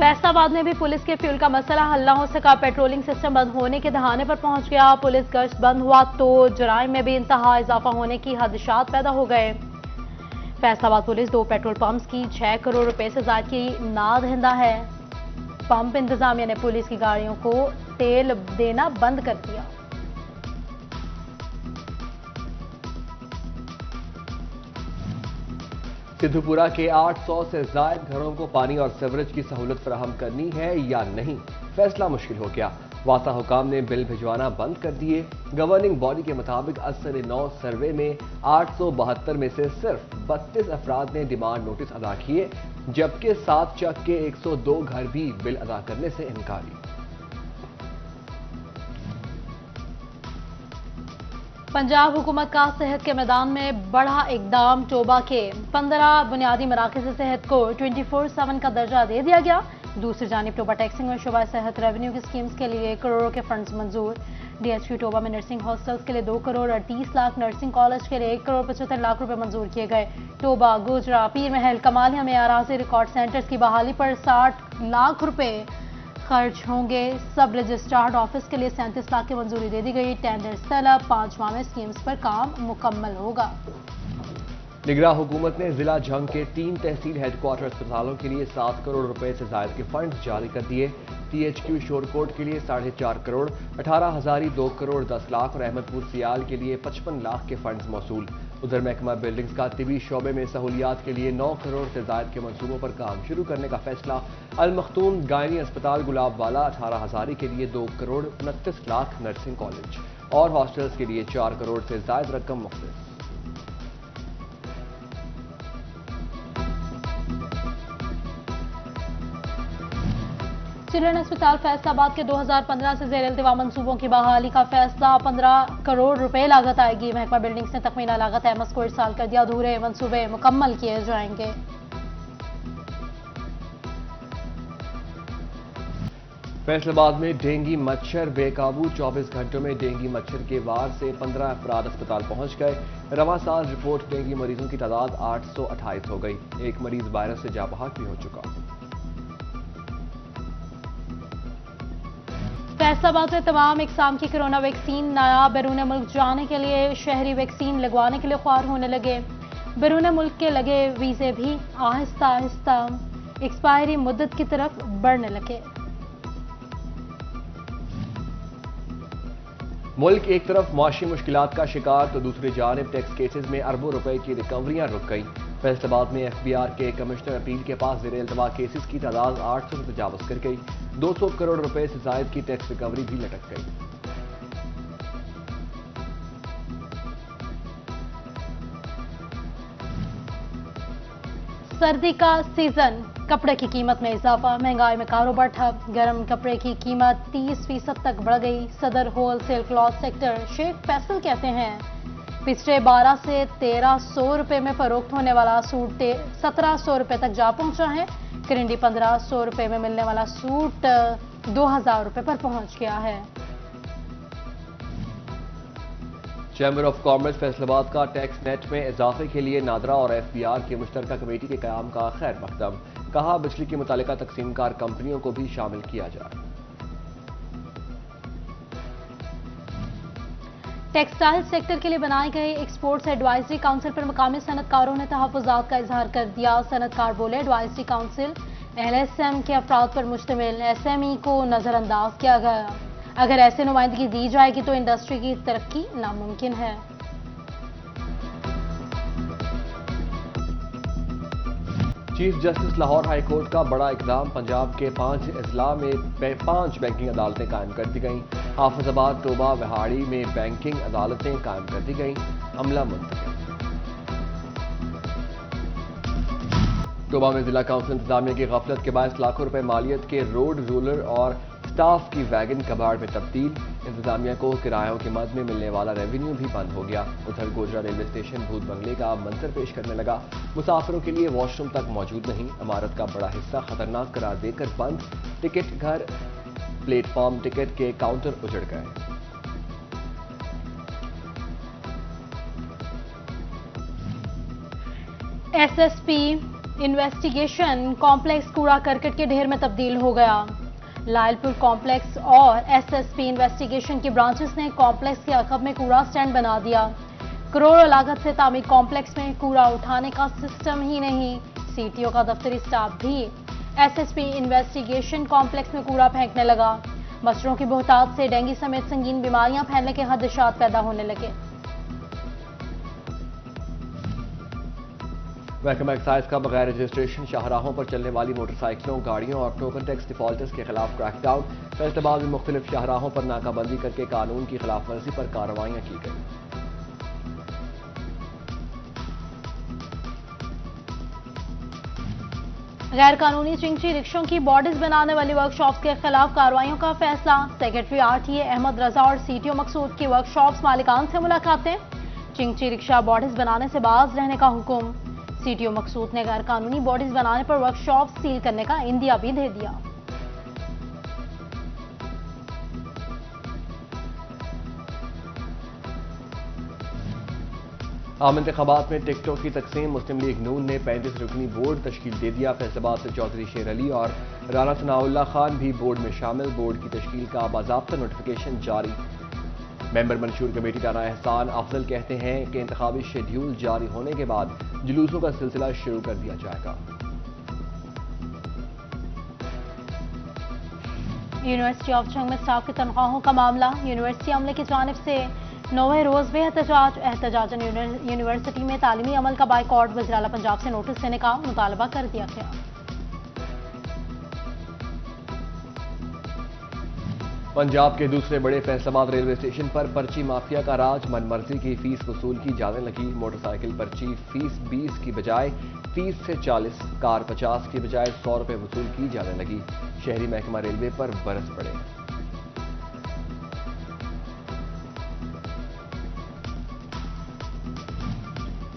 फैसलाबाद में भी पुलिस के फ्यूल का मसला हल न हो सका। पेट्रोलिंग सिस्टम बंद होने के दहाने पर पहुंच गया। पुलिस गश्त बंद हुआ तो जराइम में भी इंतहा इजाफा होने की खदशात पैदा हो गए। फैसलाबाद पुलिस 2 पेट्रोल पंप्स की 6 करोड़ रुपए से ज्यादा की नादहिंदा है। पंप इंतजामिया ने पुलिस की गाड़ियों को तेल देना बंद कर दिया। सिद्धूपुरा के 800 से ज्यादा घरों को पानी और सीवरेज की सहूलत फराहम करनी है या नहीं, फैसला मुश्किल हो गया। वासा हुकाम ने बिल भिजवाना बंद कर दिए। गवर्निंग बॉडी के मुताबिक असर 9 सर्वे में 872 में से सिर्फ 32 अफराद ने डिमांड नोटिस अदा किए, जबकि 7 चक के 102 घर भी बिल अदा करने से इनकारी। पंजाब हुकूमत का सेहत के मैदान में बड़ा इकदाम। टोबा के 15 बुनियादी मराकज़ सेहत को 24/7 का दर्जा दे दिया गया। दूसरी जानिब टोबा टैक्सिंग में शुबा सेहत रेवेन्यू की स्कीम्स के लिए करोड़ों के फंड्स मंजूर। डीएचक्यू टोबा में नर्सिंग हॉस्टल्स के लिए 2 करोड़ 38 लाख, नर्सिंग कॉलेज के लिए 1 करोड़ 75 लाख रुपए मंजूर किए गए। टोबा, गुजरा, पीर महल, कमालिया में अराजी रिकॉर्ड सेंटर्स की बहाली पर 60 लाख रुपए खर्च होंगे। सब रजिस्ट्रार्ड ऑफिस के लिए 37 लाख की मंजूरी दे दी गई। टेंडर्स तलब 5 माह में स्कीम्स पर काम मुकम्मल होगा। निगरा हुकूमत ने जिला जंग के 3 तहसील हेडक्वार्टर अस्पतालों के लिए 7 करोड़ रुपए से ज्यादा के फंड जारी कर दिए। टीएचक्यू शोरकोट के लिए 4.5 करोड़, 18 हजारी 2 करोड़ 10 लाख और अहमदपुर सियाल के लिए 55 लाख के फंड्स मौसूल। उधर महकमा बिल्डिंग्स का तिबी शोबे में सहूलियात के लिए 9 करोड़ से ज्यादा के मंसूबों पर काम शुरू करने का फैसला। अल मखतूम गायनी अस्पताल गुलाबवाला 18 हजारी के लिए 2 करोड़ 29 लाख, नर्सिंग कॉलेज और हॉस्टल्स के लिए 4 करोड़ से ज्यादा रकम मुख्तलिफ। चिल्ड्रन अस्पताल फैसलाबाद के 2015 से जेर इल्तिवा मंसूबों की बहाली का फैसला। 15 करोड़ रुपए लागत आएगी। महकमा बिल्डिंग्स ने तखमीना लागत एमएस को इरसाल कर दिया। अधूरे मंसूबे मुकम्मल किए जाएंगे। फैसलाबाद में डेंगू मच्छर बेकाबू। 24 घंटों में डेंगू मच्छर के वार से 15 अफराद अस्पताल पहुंच गए। रवां साल रिपोर्ट डेंगू मरीजों की तादाद 828 हो गई। एक मरीज वायरस से जाबहाक भी हो चुका। फैसलाबाद में तमाम इकसाम की कोरोना वैक्सीन नायाब। बैरून मुल्क जाने के लिए शहरी वैक्सीन लगवाने के लिए ख्वार होने लगे। बैरून मुल्क के लगे वीजे भी आहिस्ता आहिस्ता एक्सपायरी मुद्दत की तरफ बढ़ने लगे। मुल्क एक तरफ मुआशी मुश्किलात का शिकार तो दूसरी जानिब टैक्स केसेस में अरबों रुपए की रिकवरियां रुक गई। फैसलाबाद में एफबीआर के कमिश्नर अपील के पास जेर इल्तवा केसेस की तादाद 800 से तजावुज कर गई। 200 करोड़ रुपए से जायद की टैक्स रिकवरी भी लटक गई। सर्दी का सीजन, कपड़े की कीमत में इजाफा, महंगाई में कारोबार ठप। गर्म कपड़े की कीमत 30% तक बढ़ गई। Saddar wholesale cloth sector Sheikh Faisal कहते हैं पिछले 12 से 1300 रुपए में फरोख्त होने वाला सूट 1700 रुपए तक जा पहुंचा है। करिंडी 1500 रुपए में मिलने वाला सूट 2000 रुपए पर पहुंच गया है। चैम्बर ऑफ कॉमर्स फैसलाबाद का टैक्स नेट में इजाफे के लिए नादरा और एफबीआर की मुश्तरका कमेटी के कयाम का खैर मकदम। कहा बिजली की मुतालिका तकसीमकार कंपनियों को भी शामिल किया जाए। टेक्सटाइल सेक्टर के लिए बनाए गए एक्सपोर्ट्स एडवाइजरी काउंसिल पर मकामी सनतकारों ने तहफ़्फ़ुज़ात का इजहार कर दिया। सनतकार बोले एडवाइजरी काउंसिल एलएसएम के अफराद पर मुश्तमिल, एसएमई को नजरअंदाज किया गया। अगर ऐसे नुमाइंदगी दी जाएगी तो इंडस्ट्री की तरक्की नामुमकिन है। Chief justice Lahore high court का बड़ा इकदाम। पंजाब के 5 अजला में 5 बैंकिंग अदालतें कायम कर दी गईं। हाफिजाबाद, टोबा, वहाड़ी में बैंकिंग अदालतें कायम कर दी गईं। अमला मुंतकिल। टोबा में जिला काउंसिल इंतजामिया की गफलत के बायस लाखों रुपए मालियत के रोड रोलर और स्टाफ की वैगन कबाड़ में तब्दील। इंतजामिया को किरायों की मद में मिलने वाला रेवेन्यू भी बंद हो गया। उधर गोजरा रेलवे स्टेशन भूत बंगले का मंजर पेश करने लगा। मुसाफिरों के लिए वॉशरूम तक मौजूद नहीं। इमारत का बड़ा हिस्सा खतरनाक करार देकर बंद। टिकट घर, प्लेटफॉर्म टिकट के काउंटर उजड़ गए। एसएसपी इन्वेस्टिगेशन कॉम्प्लेक्स कूड़ा करकट के ढेर में तब्दील हो गया। लायलपुर कॉम्प्लेक्स और एसएसपी इन्वेस्टिगेशन की ब्रांचेस ने कॉम्प्लेक्स के अखब में कूड़ा स्टैंड बना दिया। करोड़ों लागत से तामीर कॉम्प्लेक्स में कूड़ा उठाने का सिस्टम ही नहीं, सीटीओ का दफ्तरी स्टाफ भी एसएसपी इन्वेस्टिगेशन कॉम्प्लेक्स में कूड़ा फेंकने लगा। मच्छरों की बहुतात से डेंगू समेत संगीन बीमारियां फैलने के खदशात पैदा होने लगे। महकमा एक्साइज का बगैर रजिस्ट्रेशन शाहराहों पर चलने वाली मोटरसाइकिलों, गाड़ियों और टोकन टैक्स डिफॉल्टर्स के खिलाफ क्रैकडाउन। फैसलाबाद में मुख्तलिफ शाहराहों पर नाकाबंदी करके कानून की खिलाफ वर्जी पर कार्रवाइयां की गई। गैर कानूनी चिंची रिक्शों की बॉडीज बनाने वाली वर्कशॉप्स के खिलाफ कार्रवाइयों का फैसला। सेक्रेटरी आरटीए अहमद रजा और सीटीओ मकसूद की वर्कशॉप्स मालिकान से मुलाकातें। चिंची रिक्शा बॉडीज बनाने से बाज रहने का हुक्म। सीटीओ मकसूद ने गैर कानूनी बॉडीज बनाने पर वर्कशॉप सील करने का इंदिया भी दे दिया। आम इंतखाबात में टिकटों की तकसीम। मुस्लिम लीग नून ने 35 रुकनी बोर्ड तश्कील दे दिया। फैसलाबाद से चौधरी शेर अली और राना सनाउल्लाह खान भी बोर्ड में शामिल। बोर्ड की तश्कील का बाज़ाब्ता नोटिफिकेशन जारी। मेंबर मंशूर कमेटी राना एहसान अफजल कहते हैं कि इंतखाबी शेड्यूल जारी होने के बाद जुलूसों का सिलसिला शुरू कर दिया जाएगा। यूनिवर्सिटी ऑफ चंग में स्टाफ की तनख्वाहों का मामला। यूनिवर्सिटी अमले की जानिब से 9वें रोज भी एहतजाजन यूनिवर्सिटी में तालीमी अमल का बाइकॉट। वज़ीर आला पंजाब से नोटिस देने का मुतालबा कर दिया गया। पंजाब के दूसरे बड़े फैसलाबाद रेलवे स्टेशन पर पर्ची माफिया का राज। मनमर्जी की फीस वसूल की जाने लगी। मोटरसाइकिल पर्ची फीस 20 की बजाय 30 से 40, कार 50 की बजाय 100 रुपए वसूल की जाने लगी। शहरी महकमा रेलवे पर बरस पड़े।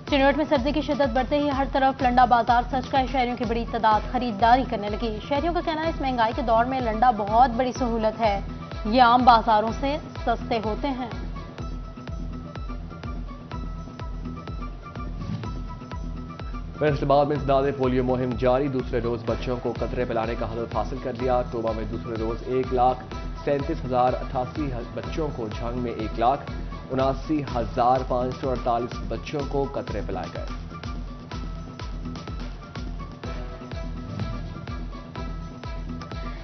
चिनौट में सर्दी की शिद्दत बढ़ते ही हर तरफ लंडा बाजार सज का। शहरियों की बड़ी तादाद खरीदारी करने लगी। शहरियों का कहना है इस महंगाई के दौर में लंडा बहुत बड़ी सहूलत है, ये आम बाजारों से सस्ते होते हैं। फैसलाबाद में इंसदाद पोलियो मुहिम जारी। दूसरे रोज बच्चों को कतरे पिलाने का हदफ हासिल कर लिया। टोबा में दूसरे रोज 1,37,088 बच्चों को, झंग में 1,79,548 बच्चों को कतरे पिलाए गए।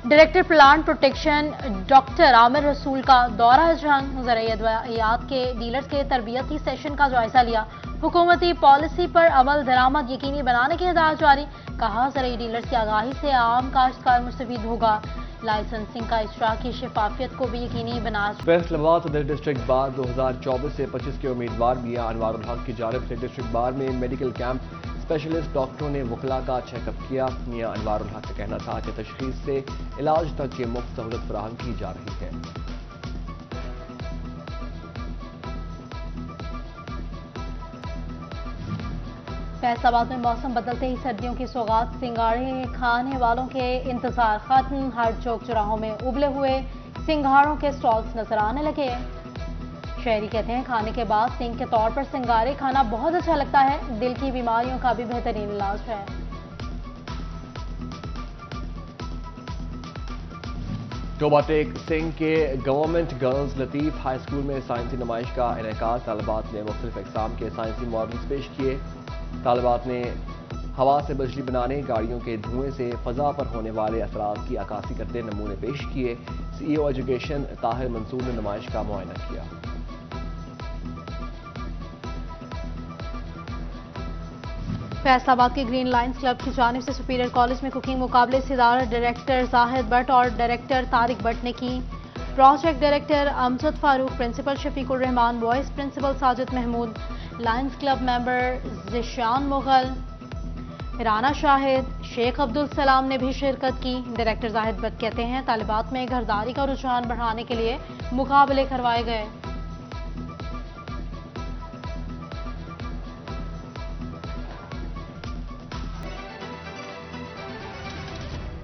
Director plant protection doctor Aamir रसूल का दौरा झंग। ज़राई अद्वियात के डीलर्स के तरबियती सेशन का जायजा लिया। हुकूमती पॉलिसी पर अमल दरामद यकीनी बनाने की हिदायत जारी। कहा ज़राई डीलर्स की आगाही से आम काश्तकार मुस्तफीद होगा। लाइसेंसिंग का इजरा की शफाफियत को भी यकीनी बना। फैसलाबाद सदर डिस्ट्रिक्ट बार 2024 से 25 के उम्मीदवार मियां अनवारुल हक की जानिब से डिस्ट्रिक्ट बार में मेडिकल कैंप। स्पेशलिस्ट डॉक्टरों ने वकला का चेकअप किया। मियां अनवारुल हक का कहना था कि तशखीस से इलाज तक की मुफ्त सहूलत फराहम की जा रही है। फैसलाबाद में मौसम बदलते ही सर्दियों की सौगात। सिंगाड़े खाने वालों के इंतजार खत्म। हर चौक चौराहों में उबले हुए सिंगाड़ों के स्टॉल्स नजर आने लगे। शहरी कहते हैं खाने के बाद सिंग के तौर पर सिंगारे खाना बहुत अच्छा लगता है। दिल की बीमारियों का भी बेहतरीन इलाज है। टोबा टेक सिंह के government girls Latif high school में साइंसी नुमाइश का इनेकाद। तालिबात ने मुख्तलिफ इकसाम के साइंसी मॉडल्स पेश किए। तालिबात ने हवा से बिजली बनाने, गाड़ियों के धुएं से फजा पर होने वाले असरात की अक्कासी करते नमूने पेश किए। सीईओ एजुकेशन ताहिर मंसूर ने नुमाइश का मुआयना किया। फैसलाबाद के ग्रीन लाइन्स क्लब की जानिब से सुपीरियर कॉलेज में कुकिंग मुकाबले सिदारत डायरेक्टर जाहिद भट्ट और डायरेक्टर तारिक भट्ट ने की। Project director Amjad Farooq, principal Shafiqur Rehman, vice principal Sajid Mahmood, Lions Club member Zeeshan Mughal, Rana Shahid, Sheikh Abdul Salam ने भी शिरकत की। डायरेक्टर जाहिद भट्ट कहते हैं तालिबात में घरदारी का रुझान बढ़ाने के लिए मुकाबले करवाए गए।